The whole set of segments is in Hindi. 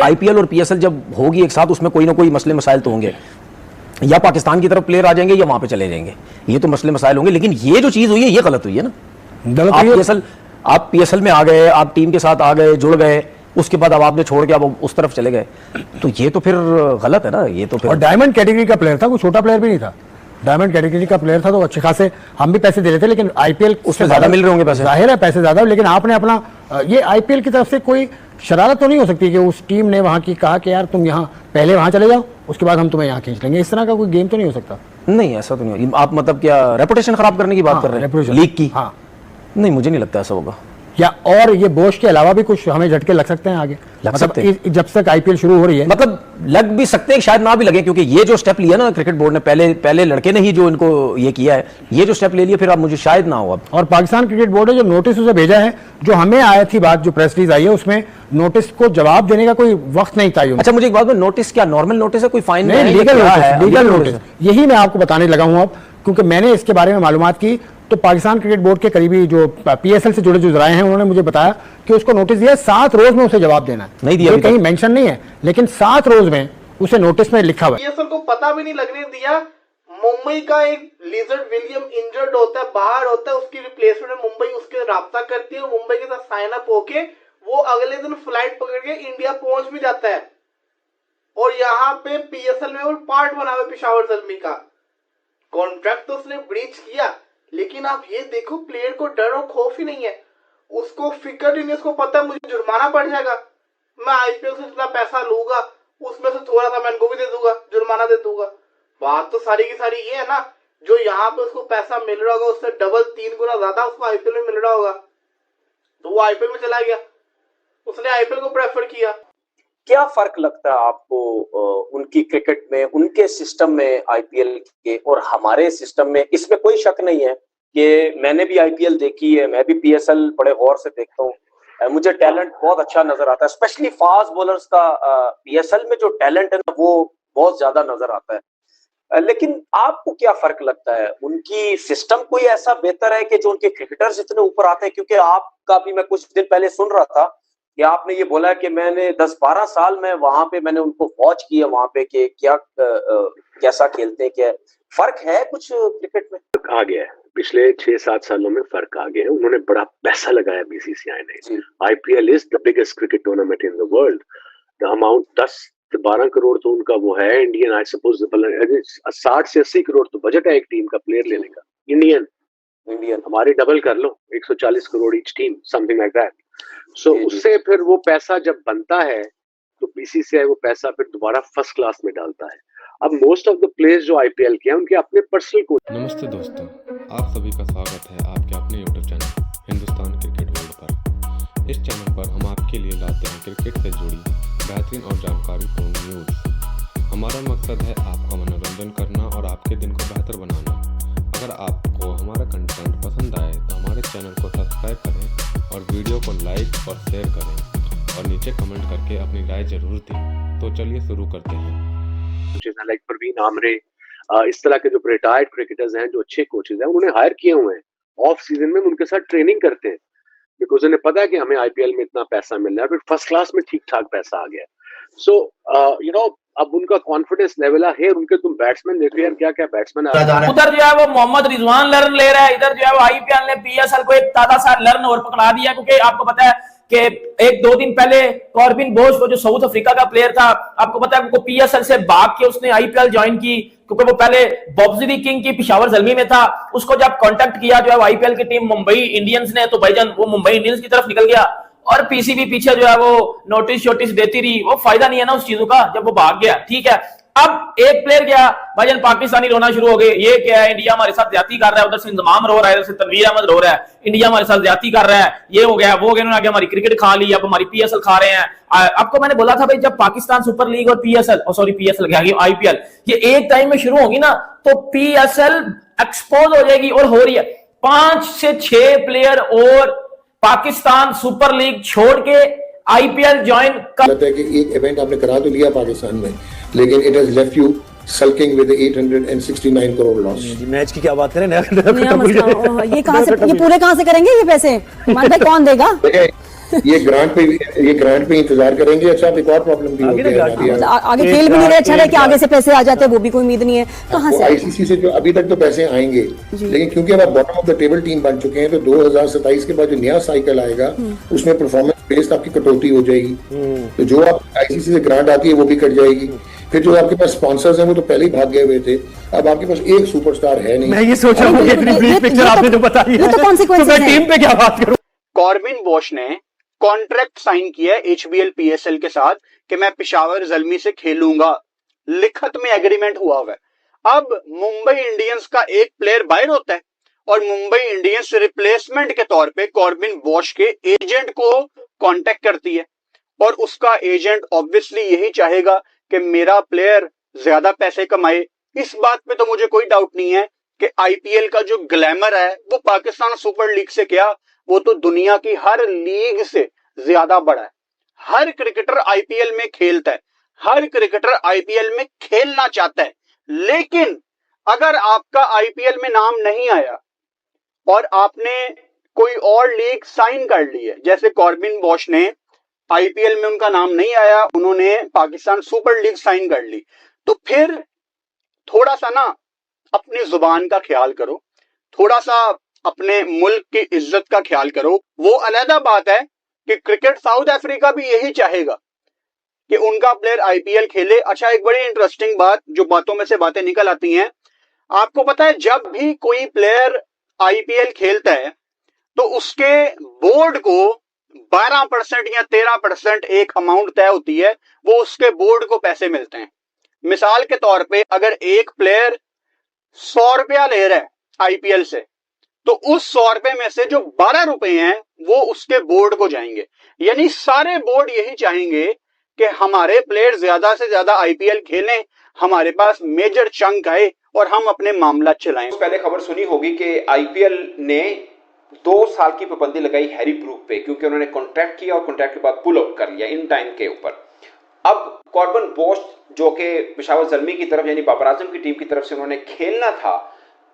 आईपीएल और पीएसएल जब होगी एक साथ, उसमें कोई ना कोई मसले मसाइल तो होंगे, या पाकिस्तान की तरफ प्लेयर आ जाएंगे या वहां पे चले जाएंगे, ये तो मसले मसाइल होंगे। लेकिन ये जो चीज हुई है ये गलत हुई है ना। आप पीएसएल में आ गए, आप टीम के साथ आ गए, जुड़ गए, उसके बाद अब आपने छोड़ के अब उस तरफ चले गए, तो ये तो फिर गलत है ना। ये तो फिर, और डायमंड कैटेगरी का प्लेयर था, कोई छोटा प्लेयर भी नहीं था, डायमंड कैटेगरी का प्लेयर था, तो अच्छे खासे हम भी पैसे दे रहे थे, लेकिन आईपीएल उसमें ज्यादा मिल रहे होंगे पैसे, जाहिर है पैसे ज्यादा। लेकिन आपने अपना ये आईपीएल की तरफ से कोई शरारत तो नहीं हो सकती कि उस टीम ने वहां की कहा कि यार तुम यहाँ पहले वहां चले जाओ, उसके बाद हम तुम्हें यहाँ खींच लेंगे, इस तरह का कोई गेम तो नहीं हो सकता? नहीं, ऐसा तो नहीं। आप मतलब क्या रेपुटेशन खराब करने की बात कर रहे हैं लीग की? हाँ, नहीं, मुझे नहीं लगता ऐसा होगा। या और ये बोश के अलावा भी कुछ हमें झटके लग सकते हैं आगे, मतलब जब तक आईपीएल शुरू हो रही है? मतलब लग भी सकते हैं, शायद ना भी लगे, क्योंकि ये जो स्टेप लिया ना क्रिकेट बोर्ड ने, पहले लड़के ने ही जो इनको ये किया है, ये जो स्टेप ले लिया, फिर अब मुझे शायद ना हो अब। और पाकिस्तान क्रिकेट बोर्ड ने जो नोटिस उसे भेजा है, जो हमें आया थी बात, जो प्रेस रिलीज आई है, उसमें नोटिस को जवाब देने का कोई वक्त नहीं था। अच्छा, मुझे एक बात में, नोटिस क्या नॉर्मल नोटिस है, कोई फाइन नहीं? लीगल नोटिस, यही मैं आपको बताने लगा हूं अब, क्योंकि मैंने इसके बारे में मालूमात की, तो पाकिस्तान क्रिकेट बोर्ड के करीबी जो पीएसएल से जुड़े जो जराए हैं, उन्होंने मुझे बताया कि उसको नोटिस दिया, 7 रोज में उसे जवाब देना है। नहीं दिया, कहीं मेंशन नहीं है, लेकिन 7 रोज में उसे नोटिस में लिखा हुआ है। पीएसएल को पता भी नहीं लगने दिया। मुंबई का एक लिजर्ड विलियम इंजर्ड होता है, बाहर होता है, उसकी रिप्लेसमेंट में मुंबई उसके राब्ता करती है, मुंबई के साथ साइन अप होके वो अगले दिन फ्लाइट पकड़ के इंडिया पहुंच भी जाता है, और यहाँ पे पीएसएल में वो पार्ट बना हुआ पेशावर ज़ल्मी का। कॉन्ट्रैक्ट तो उसने ब्रीच किया, लेकिन आप ये देखो प्लेयर को डर और खौफ ही नहीं है, उसको फिक्र ही नहीं, उसको पता है मुझे जुर्माना पड़ जाएगा, मैं आईपीएल से जितना पैसा लूंगा उसमें से थोड़ा सा मैं इनको भी दे दूंगा, जुर्माना दे दूंगा। बात तो सारी की सारी ये है ना, जो यहाँ पे उसको पैसा मिल रहा होगा उससे डबल 3 गुना ज्यादा उसको आईपीएल में मिल रहा होगा, तो वो आईपीएल में चला गया, उसने आईपीएल को प्रेफर किया। क्या फर्क लगता है आपको उनकी क्रिकेट में, उनके सिस्टम में आईपीएल के और हमारे सिस्टम में? इसमें कोई शक नहीं है कि मैंने भी आईपीएल देखी है, मैं भी पीएसएल बड़े गौर से देखता हूँ, मुझे टैलेंट बहुत अच्छा नजर आता है, स्पेशली फास्ट बॉलर्स का पीएसएल में जो टैलेंट है ना वो बहुत ज्यादा नजर आता है। लेकिन आपको क्या फर्क लगता है, उनकी सिस्टम कोई ऐसा बेहतर है कि जो उनके क्रिकेटर्स इतने ऊपर आते हैं? क्योंकि आपका भी मैं कुछ दिन पहले सुन रहा था कि आपने ये बोला कि मैंने 10-12 साल में वहां पे मैंने उनको वॉच किया वहां पे कि क्या कैसा खेलते हैं, क्या फर्क है कुछ क्रिकेट में? आ गया है, पिछले 6-7 सालों में फर्क आ गया है। उन्होंने बड़ा पैसा लगाया बीसीसीआई ने। IPL is the biggest cricket tournament in the world. The amount 10-12 crore तो उनका वो है इंडियन, आई सपोज 60 से 80 करोड़ तो बजट है एक टीम का प्लेयर लेने का, इंडियन हमारे डबल कर लो, 140 crore each team, something like that. So उससे फिर वो पैसा जब बनता है तो बीसीसीआई वो पैसा फिर दोबारा फर्स्ट क्लास में डालता है। अब मोस्ट ऑफ द प्लेयर्स जो आईपीएल के हैं उनके अपने पर्सनल कोच। नमस्ते दोस्तों, आप सभी का स्वागत है आपके अपने YouTube channel Hindustan cricket world पर। इस चैनल पर हम आपके लिए लाते हैं क्रिकेट से जुड़ी बेहतरीन और जानकारीपूर्ण न्यूज़। हमारा मकसद है आपका मनोरंजन करना और आपके दिन को बेहतर बनाना। अगर आपको हमारा कंटेंट पसंद आए तो हमारे चैनल को सब्सक्राइब करें और वीडियो को लाइक और शेयर करें और नीचे कमेंट करके अपनी राय जरूर दें। तो चलिए शुरू करते हैं। लाइक परवीन आमरे, इस तरह के जो रिटायर्ड क्रिकेटर्स हैं, जो अच्छे कोचेज हैं, उन्होंने हायर किए हुए हैं। ऑफ सीजन में उनके साथ ट्रेनिंग करते हैं बिकॉज उन्हें पता है कि हमें आईपीएल में इतना पैसा मिल रहा है, फिर फर्स्ट क्लास में ठीक ठाक पैसा आ गया। सो अब उनका कॉन्फिडेंस लेवल है। उनके तुम बैट्समैन देखो यार, क्या क्या बैट्समैन उधर जो है वो मोहम्मद रिजवान लर्न ले रहा है, इधर जो है वो आईपीएल ने पीएसएल को एक ताजा सा लर्न और पकड़ा दिया, क्योंकि आपको पता है कि 1-2 दिन पहले कॉर्बिन बोश वो जो साउथ अफ्रीका का प्लेयर था, आपको पता है उनको पीएसएल से भाग के उसने आईपीएल ज्वाइन की, क्योंकि वो पहले बॉब्सरी किंग की पेशावर ज़ल्मी में था। उसको जब कांटेक्ट किया जो है आईपीएल की टीम मुंबई इंडियंस ने, तो भाईजान वो मुंबई इंडियंस की तरफ निकल गया और पीसीबी पीछे जो है वो नोटिस देती रही। वो फायदा नहीं है ना उस चीजों का जब वो भाग गया, ठीक है। अब एक प्लेयर गया, भाईजान पाकिस्तानी रोना शुरू हो गए, ये क्या है, इंडिया हमारे साथ ज्यादती कर रहा है, उधर से इंतजाम रो रहा है, इधर से तनवीर अहमद रो रहा है, इंडिया हमारे साथ ज्यादती कर रहा है, ये हो गया वो हो गया, उन्होंने आगे हमारी क्रिकेट खा ली, अब हमारी पीएसएल खा रहे हैं। आपको मैंने बोला था भाई, जब पाकिस्तान सुपर लीग और पीएसएल आईपीएल ये एक टाइम में शुरू होगी ना, तो पीएसएल एक्सपोज हो जाएगी, और हो रही है। 5 से 6 प्लेयर और पाकिस्तान सुपर लीग छोड़ के आईपीएल ज्वाइन कर। एक इवेंट आपने करा तो लिया पाकिस्तान में, लेकिन it has left you sulking with the 869 crore loss। Match की क्या बात करें, ये कहां से, ये पूरे कहां से करेंगे ये पैसे? मान भाई कौन देगा? ये ग्रांट पे इंतजार करेंगे। अच्छा, एक और प्रॉब्लम भी होती है आगे खेल भी नहीं रहे, अच्छा रहे कि आगे से पैसे आ जाते हैं, वो भी कोई उम्मीद नहीं है। कहाँ से आईसीसी से जो अभी तक तो पैसे आएंगे, लेकिन क्योंकि अब bottom of the table team बन चुके हैं, तो 2027 के बाद जो नया साइकिल आएगा उसमें परफॉर्मेंस बेस्ड आपकी कटौती हो जाएगी। तो जो आप आईसीसी से ग्रांट आती है वो भी कट जाएगी। फिर जो आपके पास स्पॉन्सर्स हैं वो तो पहले ही भाग गए हुए थे, अब आपके पास एक सुपरस्टार है नहीं। मैं ये सोच रहा हूँ इतनी ब्रीफ पिक्चर आपने जो बताई है, तो मैं टीम पे क्या बात करूं। कॉर्बिन बॉश ने कॉन्ट्रैक्ट साइन किया है एचबीएल पीएसएल के साथ कि मैं पेशावर ज़ल्मी से खेलूंगा, लिखत में एग्रीमेंट हुआ हुआ है। अब मुंबई इंडियंस का एक प्लेयर बाहर होता है और मुंबई इंडियंस रिप्लेसमेंट के तौर पे कॉर्बिन बॉश के एजेंट को कांटेक्ट करती है और उसका एजेंट ऑब्वियसली यही चाहेगा कि मेरा प्लेयर ज्यादा पैसे कमाए। इस बात पे तो मुझे कोई डाउट नहीं है कि आईपीएल का जो ग्लैमर है वो पाकिस्तान सुपर लीग से क्या, वो तो दुनिया की हर लीग से ज्यादा बड़ा है। हर क्रिकेटर आईपीएल में खेलता है, हर क्रिकेटर आईपीएल में खेलना चाहता है, लेकिन अगर आपका आईपीएल में नाम नहीं आया और आपने कोई और लीग साइन कर ली है, जैसे कॉर्बिन बॉश ने आईपीएल में उनका नाम नहीं आया, उन्होंने पाकिस्तान सुपर लीग साइन कर ली, तो फिर थोड़ा सा ना अपनी जुबान का ख्याल करो, थोड़ा सा अपने मुल्क की इज्जत का ख्याल करो। वो अलग बात है कि क्रिकेट साउथ अफ्रीका भी यही चाहेगा कि उनका प्लेयर आईपीएल खेले। अच्छा, एक बड़ी इंटरेस्टिंग बात, जो बातों में से बातें निकल आती हैं, आपको पता है जब भी कोई प्लेयर आईपीएल खेलता है तो उसके बोर्ड को 12% या 13% एक अमाउंट तय होती है, वो उसके बोर्ड को पैसे मिलते हैं। मिसाल के तौर पे अगर एक प्लेयर 100 रुपया ले रहा है आईपीएल से, तो उस 100 रुपए में से जो 12 रुपए हैं वो उसके बोर्ड को जाएंगे। यानी सारे बोर्ड यही चाहेंगे कि हमारे प्लेयर ज्यादा से ज्यादा आईपीएल खेलें, हमारे पास मेजर चंक आए और हम अपने मामला चलाएं। पहले खबर सुनी होगी कि आईपीएल ने 2 साल की पाबंदी लगाई हैरी ब्रूक पे, क्योंकि उन्होंने कॉन्ट्रैक्ट किया और कॉन्ट्रैक्ट के बाद पुल आउट कर लिया इन टाइम के ऊपर। अब कॉर्बिन बॉश जो कि पेशावर ज़ल्मी की तरफ यानी बाबर आजम की टीम की तरफ से उन्होंने खेलना था,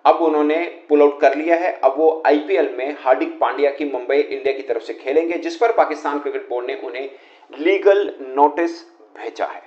अब उन्होंने पुल आउट कर लिया है। अब वो आईपीएल में हार्दिक पांड्या की मुंबई इंडिया की तरफ से खेलेंगे, जिस पर पाकिस्तान क्रिकेट बोर्ड ने उन्हें लीगल नोटिस भेजा है।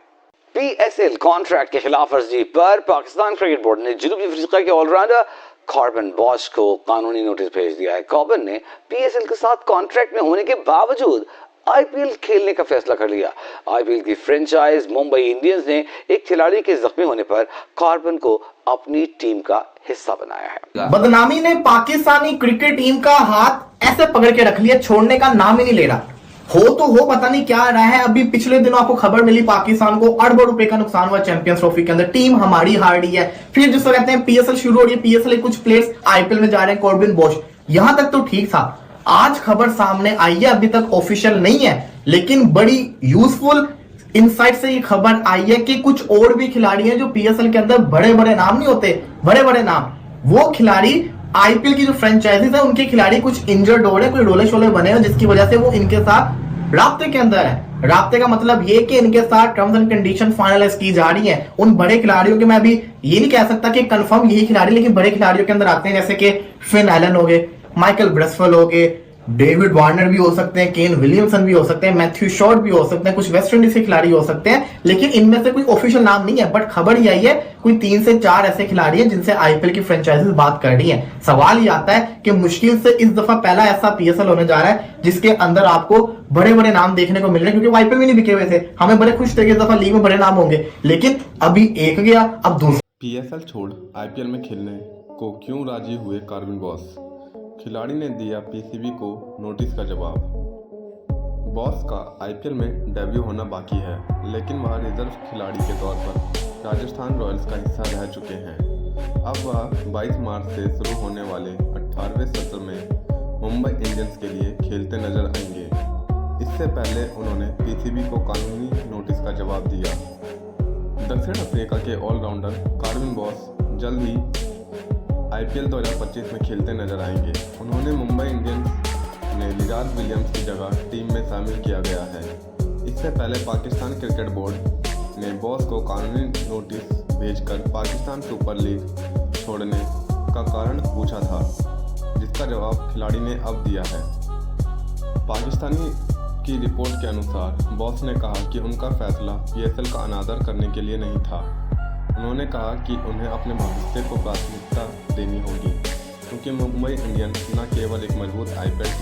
पीएसएल कॉन्ट्रैक्ट के खिलाफ वर्जी पर पाकिस्तान क्रिकेट बोर्ड ने जनूबी अफ्रीका के ऑलराउंडर कॉर्बिन बॉश को कानूनी नोटिस भेज दिया है। कॉर्बिन ने पीएसएल के साथ कॉन्ट्रैक्ट में होने के बावजूद आईपीएल खेलने का फैसला कर लिया। आईपीएल की फ्रेंचाइज मुंबई इंडियंस ने एक खिलाड़ी के जख्मी होने पर कॉर्बिन को अपनी टीम का हिस्सा बनाया है। बदनामी ने पाकिस्तानी क्रिकेट टीम का हाथ ऐसे पकड़ के रख लिया, छोड़ने का नाम ही नहीं ले रहा। हो तो हो, पता नहीं क्या रहा है। अभी पिछले दिनों आपको खबर मिली पाकिस्तान को अरबों रुपए का नुकसान हुआ चैंपियंस ट्रॉफी के अंदर, टीम हमारी हार रही है। फिर जिसको कहते हैं पीएसएल शुरू हो रही है, पीएसएल के कुछ प्लेयर्स आईपीएल में जा रहे हैं। कॉर्बिन बॉश, यहां तक तो ठीक था। आज खबर सामने आई है, अभी तक ऑफिशियल नहीं है, लेकिन बड़ी यूजफुल इनसाइट से ये खबर आई है कि कुछ और भी खिलाड़ी हैं जो पीएसएल के अंदर बड़े बड़े नाम नहीं होते, बड़े बड़े नाम, वो खिलाड़ी आईपीएल की जो फ्रेंचाइजीज है उनके खिलाड़ी कुछ इंजर्ड हो रहे, कोई रोले शोले बने हो, जिसकी वजह से वो इनके साथ राब्ते के अंदर है। राब्ते का मतलब ये कि इनके साथ टर्म्स एंड कंडीशन फाइनलाइज की जा रही है। उन बड़े खिलाड़ियों के, मैं अभी ये नहीं कह सकता कि कंफर्म यही खिलाड़ी, लेकिन बड़े खिलाड़ियों के अंदर आते हैं, जैसे कि फिन एलन हो गए, माइकल ब्रेसवेल हो गए, डेविड वार्नर भी हो सकते हैं, केन विलियमसन भी हो सकते हैं, मैथ्यू शॉर्ट भी हो सकते हैं, कुछ वेस्ट इंडीज के खिलाड़ी हो सकते हैं, लेकिन इनमें से कोई ऑफिशियल नाम नहीं है। बट खबर ये आई है कोई 3 से 4 ऐसे खिलाड़ी हैं जिनसे आईपीएल की फ्रेंचाइजीज बात कर रही हैं। सवाल ये आता है कि मुश्किल से इस दफा पहला ऐसा पीएसएल होने जा रहा है जिसके अंदर आपको बड़े बड़े नाम देखने को मिल रहे हैं, क्योंकि आईपीएल में नहीं बिके हुए थे। हमें बड़े खुश थे कि इस दफा लीग में बड़े नाम होंगे, लेकिन अभी एक गया, अब दूसरा। पीएसएल छोड़ आईपीएल में खेलने को क्यों राजी हुए कॉर्बिन बॉश? खिलाड़ी ने दिया पीसीबी को नोटिस का जवाब। बॉस का आईपीएल में डेब्यू होना बाकी है, लेकिन वह रिजर्व खिलाड़ी के तौर पर राजस्थान रॉयल्स का हिस्सा रह चुके हैं। अब वह 22 मार्च से शुरू होने वाले 18वें सत्र में मुंबई इंडियंस के लिए खेलते नजर आएंगे। इससे पहले उन्होंने पीसीबी को कानूनी नोटिस का जवाब दिया। दक्षिण अफ्रीका के ऑलराउंडर कॉर्बिन बॉश जल्द ही आईपीएल 2025 में खेलते नजर आएंगे। उन्होंने मुंबई इंडियंस ने लिजार्ड विलियम्स की जगह टीम में शामिल किया गया है। इससे पहले पाकिस्तान क्रिकेट बोर्ड ने बॉस को कानूनी नोटिस भेजकर पाकिस्तान सुपर लीग छोड़ने का कारण पूछा था, जिसका जवाब खिलाड़ी ने अब दिया है। पाकिस्तानी की रिपोर्ट के अनुसार बॉस ने कहा कि उनका फैसला पीएसएल का अनादर करने के लिए नहीं था। उन्होंने कहा कि उन्हें अपने भविष्य को प्राथमिकता देनी होगी, क्योंकि मुंबई इंडियंस न केवल एक मजबूत आईपीएल